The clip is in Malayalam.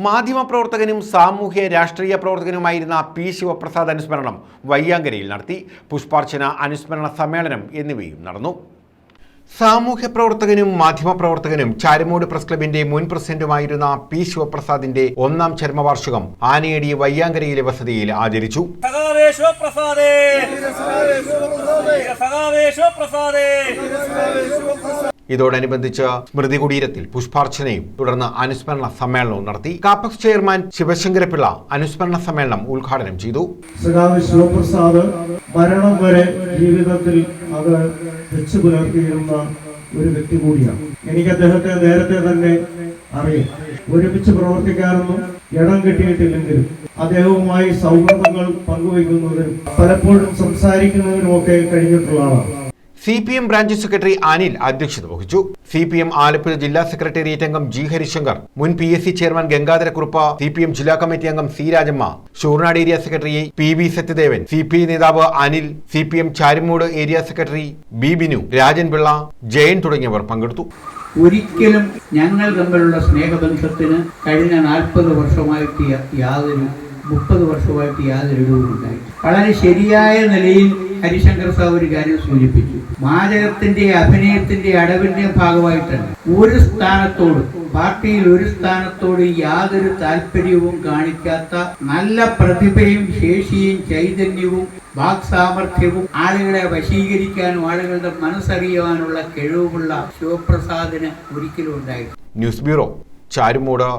മാധ്യമപ്രവർത്തകനും സാമൂഹ്യ രാഷ്ട്രീയ പ്രവർത്തകനുമായിരുന്ന പി ശിവപ്രസാദ് അനുസ്മരണം വയ്യാങ്കരയിൽ നടത്തി. പുഷ്പാർച്ചന, അനുസ്മരണ സമ്മേളനം എന്നിവയും നടന്നു. സാമൂഹ്യ പ്രവർത്തകനും മാധ്യമപ്രവർത്തകനും ചാരുമൂട് പ്രസ് ക്ലബിന്റെ മുൻ പ്രസിഡന്റുമായിരുന്ന പി ശിവപ്രസാദിന്റെ 1ാം ചരമവാർഷികം ആനയടി വയ്യാങ്കരയിലെ വസതിയിൽ ആചരിച്ചു. ഇതോടനുബന്ധിച്ച് സ്മൃതി കുടീരത്തിൽ പുഷ്പാർച്ചനയും തുടർന്ന് അനുസ്മരണ സമ്മേളനവും നടത്തി. കാപ്പക്സ് ചെയർമാൻ ശിവശങ്കരപിള്ള അനുസ്മരണ സമ്മേളനം ഉദ്ഘാടനം ചെയ്തു. ശിവപ്രസാദ് മരണം വരെ ജീവിതത്തിൽ അത് വെച്ചു പുലർത്തിയിരുന്ന ഒരു വ്യക്തി കൂടിയാണ്. എനിക്ക് അദ്ദേഹത്തെ നേരത്തെ തന്നെ അറിയാം. ഒരുമിച്ച് പ്രവർത്തിക്കാനൊന്നും ഇടം കിട്ടിയിട്ടില്ലെങ്കിലും അദ്ദേഹവുമായി സൗഹൃദങ്ങൾ പങ്കുവയ്ക്കുന്നതിനും പലപ്പോഴും സംസാരിക്കുന്നതിനും ഒക്കെ കഴിഞ്ഞിട്ടുള്ള ആളാണ്. CPM ബ്രാഞ്ച് സെക്രട്ടറി അനിൽ അധ്യക്ഷത വഹിച്ചു. CPM ആലപ്പുഴ ജില്ലാ സെക്രട്ടേറിയറ്റ് അംഗം G ഹരിശങ്കർ, മുൻ PSC ചെയർമാൻ ഗംഗാധരക്കുറുപ്പ്, CPM ജില്ലാ കമ്മിറ്റി അംഗം C Rajamma, Sooranad area secretary PB Sathyadevan, CPI നേതാവ് Anil, CPM Charummood area secretary B Binu, Rajan Pillai, Jayan തുടങ്ങിയവർ പങ്കെടുത്തു. ഒരിക്കലും ഞങ്ങൾ തമ്മിലുള്ള സ്നേഹബന്ധത്തിന് കഴിഞ്ഞ 40 വർഷമായിട്ട് 30 വർഷമായിട്ട് യാതൊരു ഇടവുമില്ലായി. വളരെ ശരിയായ നിലയിൽ ഹരിശങ്കർ സാർ ഒരു കാര്യം സൂചിപ്പിച്ചു. വാചകത്തിന്റെ, അഭിനയത്തിന്റെ, അടവിന്റെ ഭാഗമായിട്ടാണ് ഒരു സ്ഥാനത്തോട്, പാർട്ടിയിൽ ഒരു സ്ഥാനത്തോട് യാതൊരു താല്പര്യവും കാണിക്കാത്ത, നല്ല പ്രതിഭയും ശേഷിയും ചൈതന്യവും വാക്സാമർഥ്യവും ആളുകളെ വശീകരിക്കാനും ആളുകളുടെ മനസ്സറിയാനുള്ള കഴിവുമുള്ള ശിവപ്രസാദിന് ഒരിക്കലും ഉണ്ടായിട്ടില്ല. News bureau, Charummood.